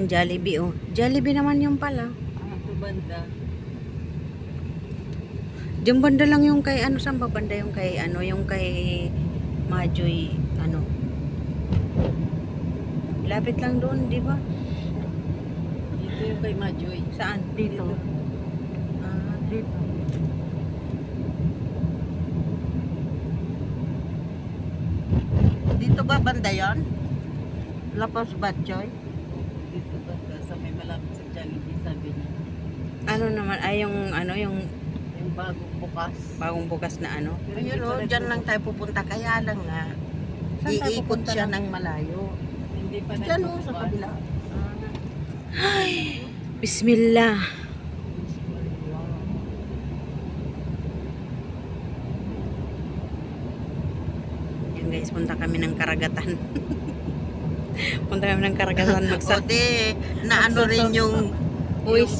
Ayan, Jollibee oh. Jollibee naman yung pala. Ito banda. Diyan banda lang yung kay ano, saan ba banda yung kay ano, yung kay Majoy ano. Lapit lang doon, di ba? Dito yung kay Majoy. Saan? Dito. Dito. Dito ba banda yan? Lapos Batchoy? Dito banda sa may malapit sa Jollibee, sabi niya. Ano naman, ay yung ano, yung Yung bagong bukas. bagong bukas na ano. Ayun o, dyan lang tayo pupunta. Kaya lang nga, Saan tayo iikot pupunta siya lang? ng malayo. Hindi pa na. Dyan o, sa kabila. Bismillah. Yan guys, punta kami ng karagatan. Punta kami ng karagatan O di, naano rin yung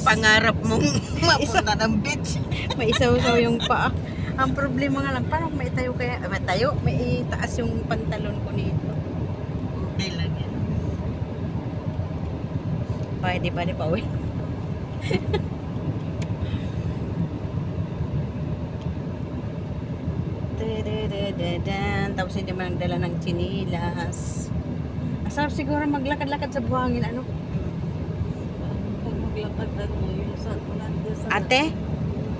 pangarap mong mapunta ng beach. May isaw-saw yung paa. Ang problema nga lang, paano may tayo kaya? May tayo, may itaas yung pantalon ko nito. Okay lang yan. Pwede pa, di pa, uwi. Tapos hindi man nagdala ng chinilas. Asarap siguro maglakad-lakad sa buhangin, ano? Pag maglakad mo, yung sa nandun sa... Ate,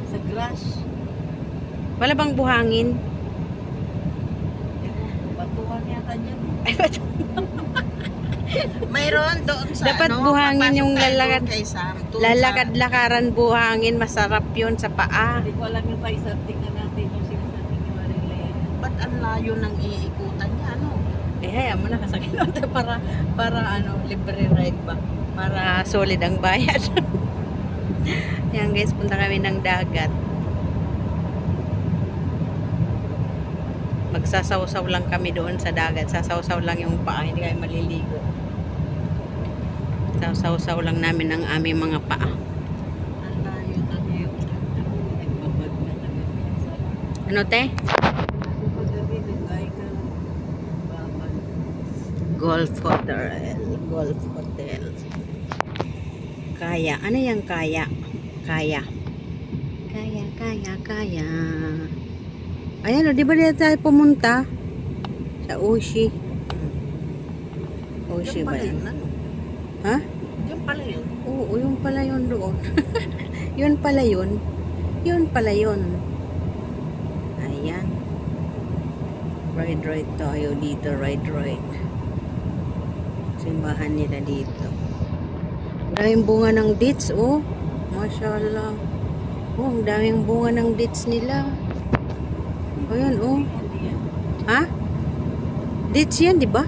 Sa grass. wala bang buhangin? Batuhan yata niyan. Ay, ba't? Mayroon doon sa Dapat ano, buhangin papasok yung tayo lalakad. kay Sam. Doon sa- Lalakad-lakaran buhangin, masarap yun sa paa. Hindi ko alam yung paisa. Tingnan natin yung sinasabi ni Marilyn. Ba't ang layo ng iikutan niya, ano? Eh, hayaan mo na kasakit natin para ano, libre ride ba? Para solid ang bayad. Yan guys, punta kami ng dagat. Magsasawsaw lang kami doon sa dagat. Sasawsaw lang yung paa, hindi kami maliligo. Sasawsaw lang namin ang aming mga paa. Ang layo na niyo. Nagbabag na kami. Ano te? Kasi paggabi, nag-ay ka ng babag. Golf Hotel. Golf Hotel. Kaya. Ano yung kaya? Kaya. Kaya. Ayan o, di ba dito tayo pumunta? Sa Oshi. Oshi Diyan ba pala yan? yun, ano? Ha? Diyan pala yun. Oo, yung pala yun doon. Yun pala yun. Yun pala yun. Ayan. Ride tayo dito. Ride. Simbahan nila dito. Daming bunga ng dates, oh. Mashallah. Oh, ang daming bunga ng dates nila. Ayan, oh. Hindi yan. Ha? Dates yan, di ba?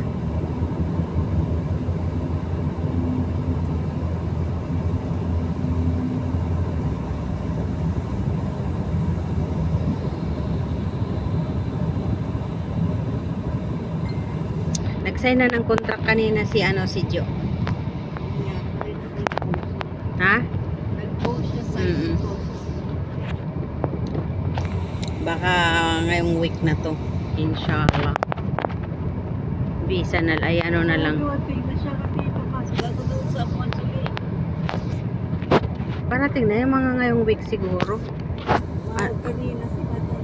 Nag-sign na ng contract kanina si Jo. Ha? Nag-post siya sa Mm-mm. ito. Baka ngayong week na to. Inshallah. Visa na, ay ano na lang. Dumating na siya kasi ito kasi bago doon sa consulate. Parating na yung mga ngayong week siguro. Kanina si Mata.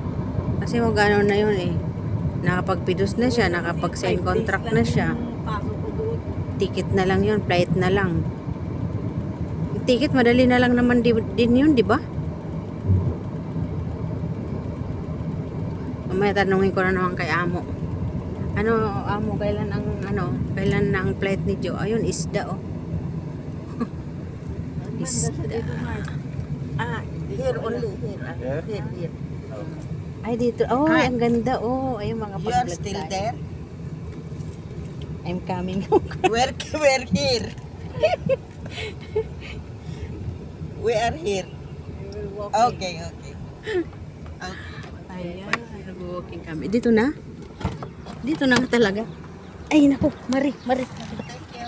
Kasi magano na yun eh. Nakapagpidos na siya, nakapag-sign contract na siya. Pasok ko doon. Ticket na lang yun, flight na lang. Ticket, madali na lang naman din yun, di ba? Mamaya tanungin ko na naman kay Amo. Ano, Amo, kailan ang flight ni Jo? Ayun, isda, oh. Isda. Here only, here. Here. Ay, dito. Oh, Ah. ang ganda, oh. Ay, mga You are pag-vlog still tayo. there? I'm coming. We're here. We are here. Okay. Ayan, nag-walking kami. Dito na? Dito na nga talaga. Ay, naku, Mari. Thank you.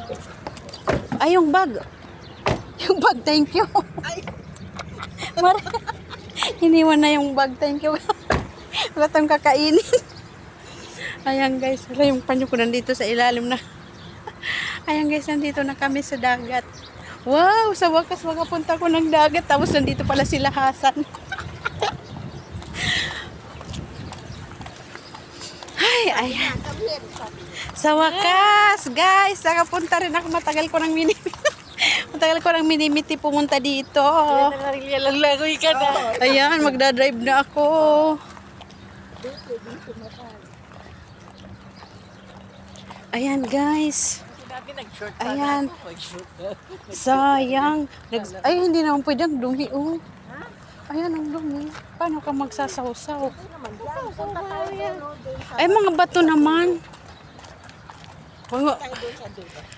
Ay, yung bag. Yung bag, thank you. Ay, Mari. Iniwan na yung bag, thank you. Wala tayong kakainin. Ayan guys, wala yung panyo ko nandito sa ilalim na. Ayan guys, nandito na kami sa dagat. Wow, sa wakas makapunta ko ng dagat. Tapos nandito pala sila Hasan. Ay, ayan. Sa wakas, guys, nakapunta rin ako. Matagal ko ng minimiti pumunta dito. Lagoy ka na. Ayan, magdadrive na ako. Ayan, guys. Ayan. Sayang. Ay, hindi naman pwede ang dumi, oh. Ayan, ang dumi. Paano ka magsasawsaw? Ay, mga bato naman.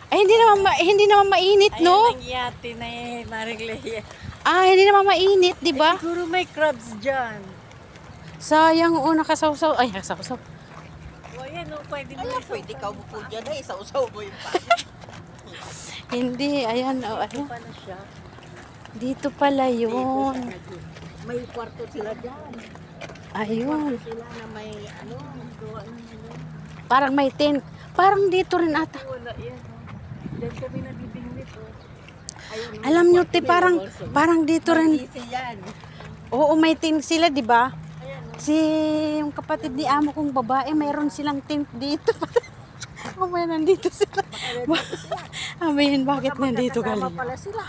Ay, hindi naman mainit, no? Ayun ang yate na eh, Mariglea. Ah, hindi naman mainit, di ba? Siguro may crabs dyan. Sayang, oh, nakasawsaw. Ay, nakasawsaw. O yan, o, pwede mo isa. Pwede ka upo dyan eh, sausaw mo yung pa. Hindi, ayan, oh, ano. Pa na siya. Dito pala yun. May kwarto sila dyan. Ayun. Sila na may ano, gawa ng ano. Parang may tent. Parang dito rin ata. Wala yan, o. Diyan kami nabibingwit, o. Ayun, Alam nyo, te, parang dito rin. easy yan. Oo, may tent sila, di ba? Si yung kapatid ni amo kong babae, mayroon silang tent dito. Mamaya nandito sila. Amayin, bakit nandito galing? Pala sila.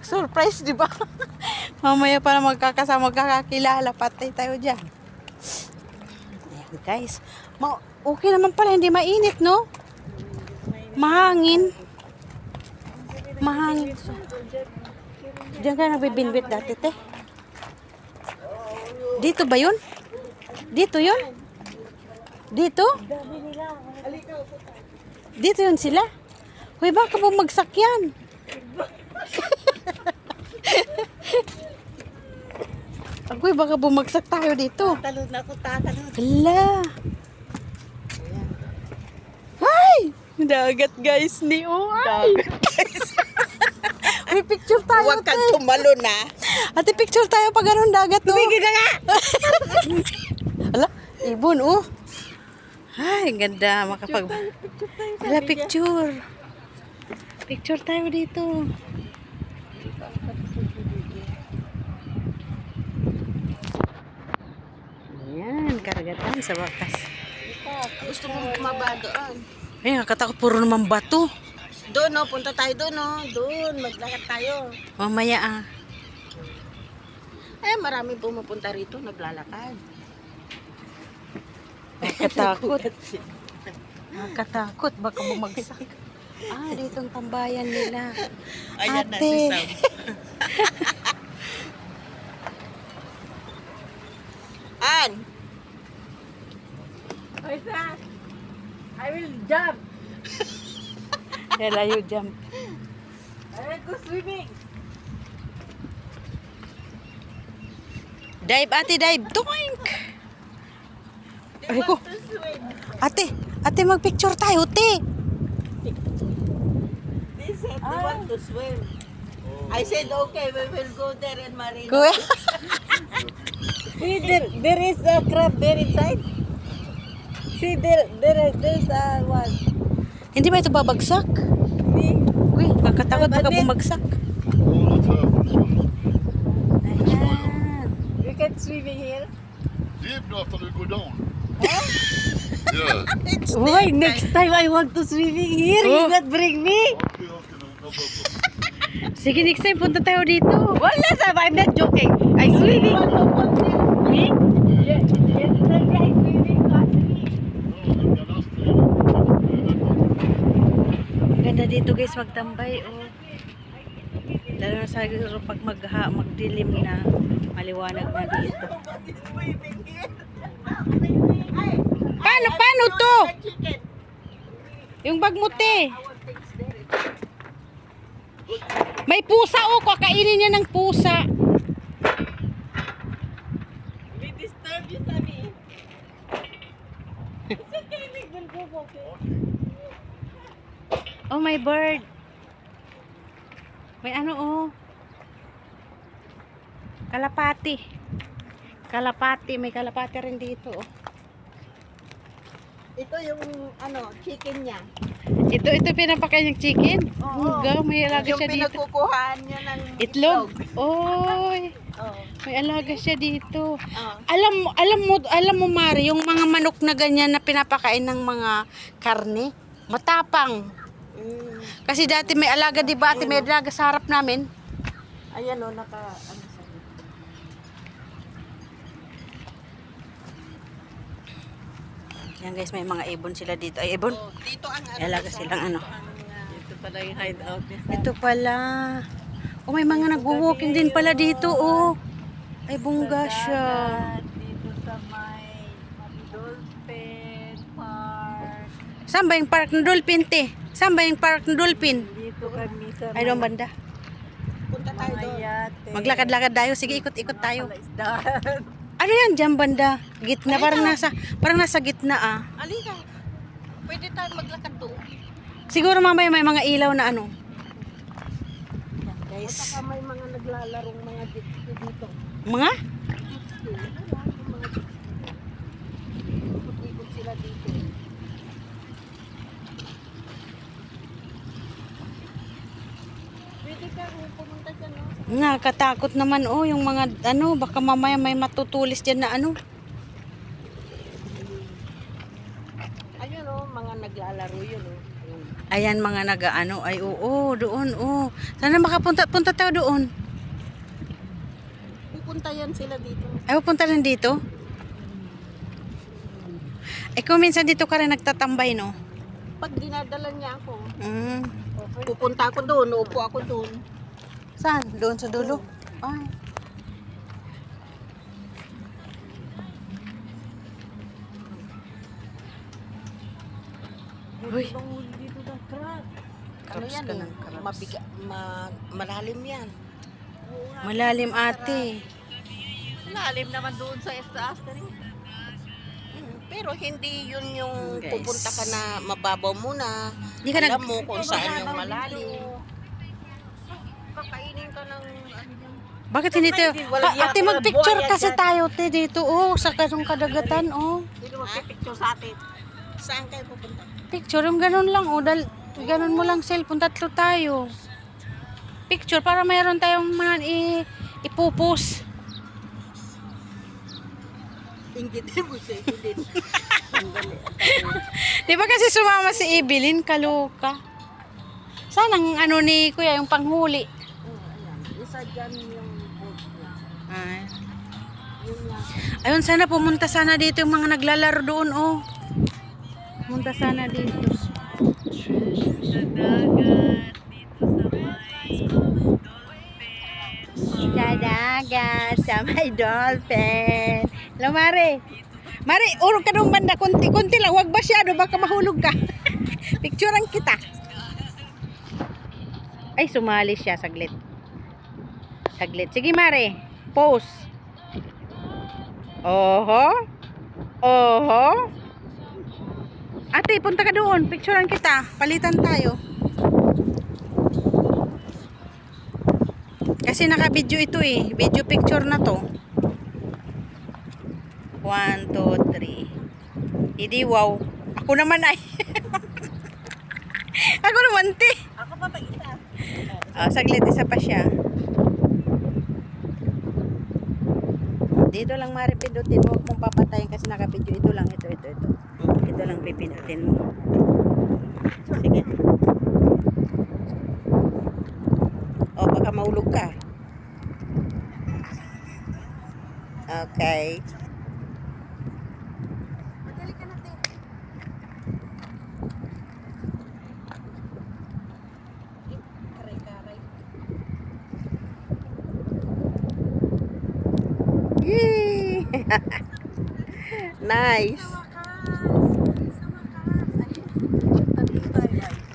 Surprise, di ba? Mamaya para magkakakilala, patay tayo dyan. Ayan, guys. Okay naman pala, hindi mainit, no? Mahangin. Mahangin. Diyan ka nagbibinbit dati, te. Dito ba yun? Dito yun? Dito? Dito yun sila? Uy, baka bumagsak yan. Uy, baka bumagsak tayo dito. Talod na ako, tatalod. Hala. Ay! Dagat, guys. Ni Uy. Uy, picture tayo. Huwag kang tumalo na. Ate, picture tayo pag ganun dagat, no? Tumigil na nga! Ala, ibon, oh. Ay, ganda. Ala, picture. Picture tayo dito. Ayan, karagatan sa wakas. Gusto mo bumaba doon. Ay, nakatakot puro naman bato. Doon, no, punta tayo doon, no. Doon, maglakad tayo. Mamaya, ah. Eh, marami pumupunta rito, naglalakad. Nakatakot. Nakatakot, baka bumagsak. Ah, dito ang tambayan nila. Ayan na Ate. si Sam. An! Oy, Sam! I will jump! Kaya you jump. I will go swimming! Dive, ate, dive. Tuwink! Ay ko. Ate, magpicture tayo, te. They said they want to swim. I said, okay, we will go there in Marina. Kuya. See, there is a crab there inside. See, there's a one. Hindi ba ito babagsak? See? Uy, kakatakot baka bumagsak. Ayan. We can swimming here. Deep after we go down. Yeah. Why? Next time I want to swimming here. Oh. You not bring me. Okay, no problem. Sige, next time punta tayo dito. Wala, Sam. I'm not joking. I swimming. Me? Yes, yesterday I swimming last week. Ganda dito guys magtambay, oh. Lalo na sa pag magdilim na, maliwanag na dito. Paano to? Yung bag mo, te. May pusa, oh. Kakainin niya ng pusa. We disturb you, Sammy. It's okay, we will go walking. Oh, my bird. May ano, oh. Kalapati. Kalapati. May kalapati rin dito, oh. Ito yung chicken niya. Ito pinapakain yung chicken. Oo. Hanggang may alaga Yung siya dito. pinagkukuhaan niya ng Itlog. Oy. Oo. May alaga siya dito. Oo. Alam mo Mari, yung mga manok na ganyan na pinapakain ng mga karne, matapang. Kasi dati may alaga, di ba? Ate, may alaga sa harap namin. Ayan sa'yo. Yan guys, may mga ibon sila dito. Ay, ibon. Dito ang May alaga silang ano. Ito pala yung hideout niya. Ito pala. Oh, may mga nagwo-walking din pala dito, oh. Ay, bongga siya. Dito sa may Dolphin Park. Saan ba yung park ng dolphin, te? Saan ba yung park ng dolphin? Dito kami sa Ay, doon banda. punta tayo doon. Maglakad-lakad tayo. Sige, ikot-ikot tayo. Isdaan. Ano yan, dyan banda? Gitna, parang nasa gitna, ah. Halika. Pwede tayo maglakad doon. Siguro mamaya may mga ilaw na ano. Guys. Saka may mga naglalarong mga gypsy dito. Mga? Ikot sila dito. Pwede ka pumunta dyan, no? Nakakatakot naman, oh, yung mga, ano, baka mamaya may matutulis dyan na ano. Ayun, oh, mga naglalaro yun, oh. Ayun. Ayan, mga nag-ano, ay, oo, doon, oh. Sana punta tayo doon. Pupunta yan sila dito. Ay, pupunta rin dito? Eh, kung minsan dito ka rin nagtatambay, no? Pag dinadala niya ako, Pupunta ako doon, uupo ako doon. Saan? Doon sa dulo? Ay. Uy. Dito na crack. Ano Crabs yan ka eh? ng crabs. Malalim yan. Malalim, ate. Malalim naman doon sa taas na rin. Pero hindi yun yung Guys. pupunta ka na mababaw muna. Di ka Alam mo kung saan yung malalim. Kakainin ka ng Bakit hindi tayo? Ate, mag-picture kasi tayo, te, dito, oh, sa kanong kadagatan, oh. Sino magpipicture sa atin? Saan kayo pupunta? Picture, yung ganun lang, oh, ganun mo lang cellphone, tatlo tayo. Picture, para mayroon tayong mga ipupus. Inggitin mo siya, inggitin. Di ba kasi sumama si Evelyn, kaloka? Saan ang ano ni Kuya, yung panghuli? Isa dyan yung boat niya. Ay. Yun nga. Ayun, sana pumunta sana dito yung mga naglalaro doon, oh. Pumunta sana dito. Sa dagat, sa may dolphin. Hello, Mare. Mare, urong ka doon banda. Kunti lang, wag masyado, baka mahulog ka. Picturean kita. Ay, sumali siya, saglit. Saglit. Sige, Mare. Pose. Oho. Oho. Ate, punta ka doon. Picturean kita. Palitan tayo. Kasi naka-video ito eh. Video picture na to. 1, 2, 3. Hindi, wow. Ako naman ay. Ako naman, te. Ako pa isa. Saglit, isa pa siya. Dito lang maripindutin mo. Huwag mong papatayin kasi naka-video. Ito lang, ito. Ito lang pipindutin mo. Sige. O, baka maulog ka. Okay. Madali ka natin. Karay-karay. Yay! Nice.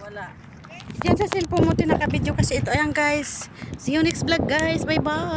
Wala. Diyan sa cellphone mo tinaka-video kasi ito. Ayan guys. See you next vlog guys. Bye bye.